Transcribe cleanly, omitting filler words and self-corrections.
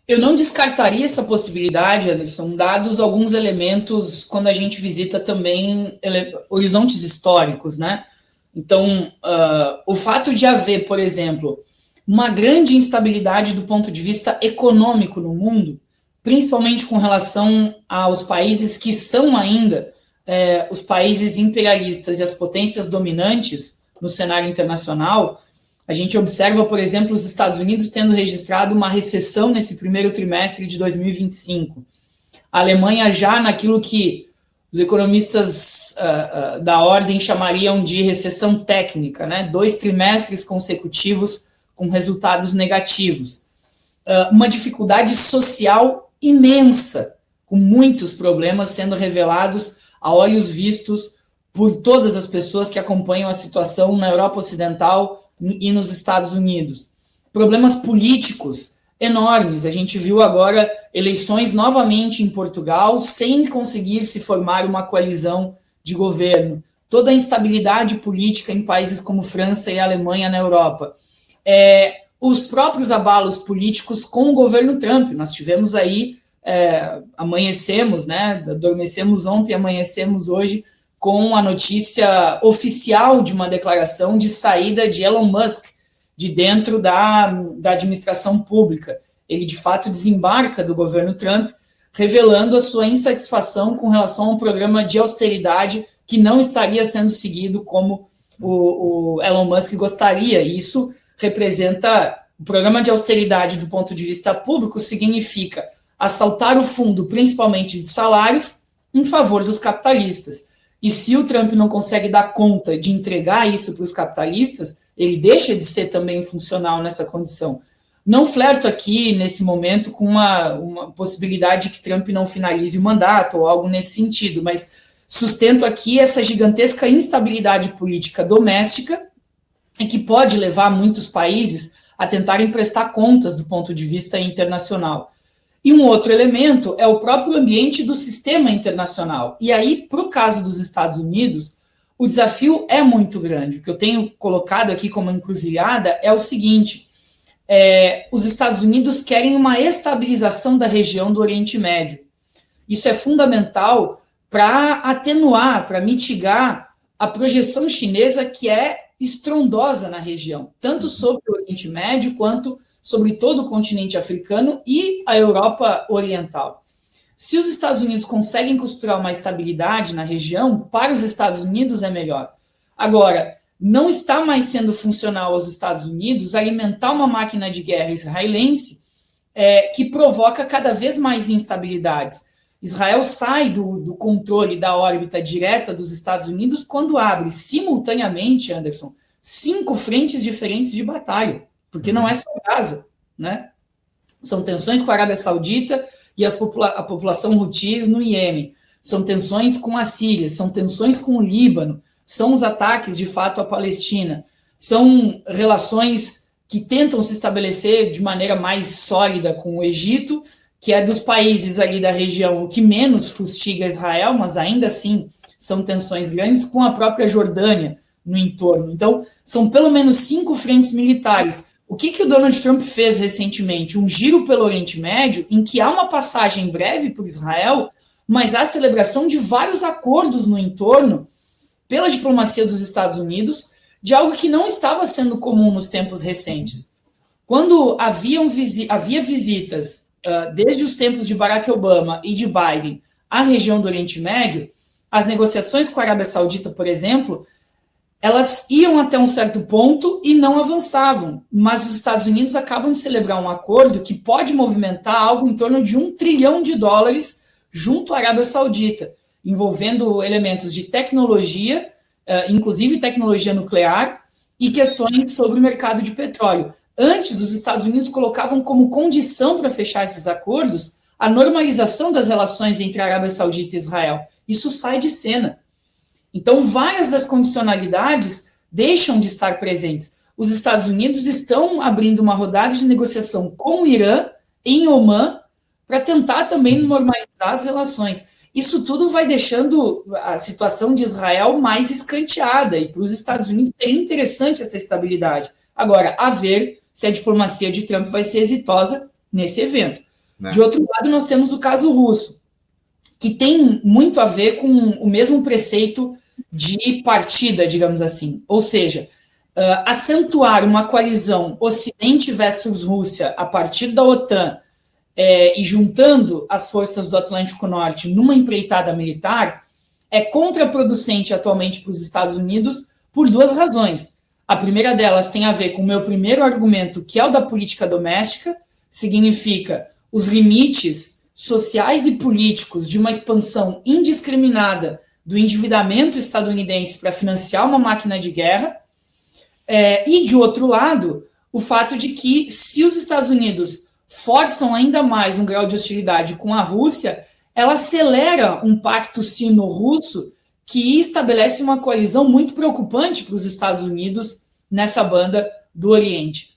Eu não descartaria essa possibilidade, Anderson, dados alguns elementos quando a gente visita também horizontes históricos, né? Então, o fato de haver, por exemplo, uma grande instabilidade do ponto de vista econômico no mundo, principalmente com relação aos países que são ainda os países imperialistas e as potências dominantes no cenário internacional. A gente observa, por exemplo, os Estados Unidos tendo registrado uma recessão nesse primeiro trimestre de 2025. A Alemanha já naquilo que os economistas da ordem chamariam de recessão técnica, né? 2 trimestres consecutivos com resultados negativos. Uma dificuldade social imensa, com muitos problemas sendo revelados a olhos vistos por todas as pessoas que acompanham a situação na Europa Ocidental e nos Estados Unidos. Problemas políticos enormes. A gente viu agora eleições novamente em Portugal sem conseguir se formar uma coalizão de governo. Toda a instabilidade política em países como França e Alemanha na Europa. Os próprios abalos políticos com o governo Trump. Nós tivemos aí, amanhecemos, né? Adormecemos ontem, amanhecemos hoje, com a notícia oficial de uma declaração de saída de Elon Musk de dentro da administração pública. Ele, de fato, desembarca do governo Trump, revelando a sua insatisfação com relação a um programa de austeridade que não estaria sendo seguido como o Elon Musk gostaria. Isso representa o programa de austeridade do ponto de vista público, significa assaltar o fundo, principalmente de salários, em favor dos capitalistas. E se o Trump não consegue dar conta de entregar isso para os capitalistas, ele deixa de ser também funcional nessa condição. Não flerto aqui, nesse momento, com uma possibilidade de que Trump não finalize o mandato ou algo nesse sentido, mas sustento aqui essa gigantesca instabilidade política doméstica e que pode levar muitos países a tentarem prestar contas do ponto de vista internacional. E um outro elemento é o próprio ambiente do sistema internacional. E aí, para o caso dos Estados Unidos, o desafio é muito grande. O que eu tenho colocado aqui como encruzilhada é o seguinte: os Estados Unidos querem uma estabilização da região do Oriente Médio. Isso é fundamental para atenuar, para mitigar a projeção chinesa que é estrondosa na região, tanto sobre o Oriente Médio quanto sobre todo o continente africano e a Europa Oriental. Se os Estados Unidos conseguem costurar uma estabilidade na região, para os Estados Unidos é melhor. Agora, não está mais sendo funcional aos Estados Unidos alimentar uma máquina de guerra israelense que provoca cada vez mais instabilidades. Israel sai do controle da órbita direta dos Estados Unidos quando abre simultaneamente, Anderson, 5 frentes diferentes de batalha. Porque não é só Gaza, né? São tensões com a Arábia Saudita e a população Houthi no Iêmen. São tensões com a Síria, são tensões com o Líbano, são os ataques, de fato, à Palestina. São relações que tentam se estabelecer de maneira mais sólida com o Egito, que é dos países ali da região o que menos fustiga Israel, mas ainda assim são tensões grandes, com a própria Jordânia no entorno. Então, são pelo menos 5 frentes militares. O que o Donald Trump fez recentemente? Um giro pelo Oriente Médio, em que há uma passagem breve por Israel, mas há a celebração de vários acordos no entorno, pela diplomacia dos Estados Unidos, de algo que não estava sendo comum nos tempos recentes. Quando havia visitas, desde os tempos de Barack Obama e de Biden, à região do Oriente Médio, as negociações com a Arábia Saudita, por exemplo, elas iam até um certo ponto e não avançavam, mas os Estados Unidos acabam de celebrar um acordo que pode movimentar algo em torno de $1 trilhão junto à Arábia Saudita, envolvendo elementos de tecnologia, inclusive tecnologia nuclear, e questões sobre o mercado de petróleo. Antes, os Estados Unidos colocavam como condição para fechar esses acordos a normalização das relações entre a Arábia Saudita e Israel. Isso sai de cena. Então, várias das condicionalidades deixam de estar presentes. Os Estados Unidos estão abrindo uma rodada de negociação com o Irã, em Omã, para tentar também normalizar as relações. Isso tudo vai deixando a situação de Israel mais escanteada, e para os Estados Unidos seria interessante essa estabilidade. Agora, a ver se a diplomacia de Trump vai ser exitosa nesse evento. né? De outro lado, nós temos o caso russo, que tem muito a ver com o mesmo preceito de partida, digamos assim. Ou seja, acentuar uma coalizão Ocidente versus Rússia a partir da OTAN e juntando as forças do Atlântico Norte numa empreitada militar é contraproducente atualmente para os Estados Unidos por duas razões. A primeira delas tem a ver com o meu primeiro argumento, que é o da política doméstica, significa os limites sociais e políticos de uma expansão indiscriminada do endividamento estadunidense para financiar uma máquina de guerra, e, de outro lado, o fato de que, se os Estados Unidos forçam ainda mais um grau de hostilidade com a Rússia, ela acelera um pacto sino-russo que estabelece uma coalizão muito preocupante para os Estados Unidos nessa banda do Oriente.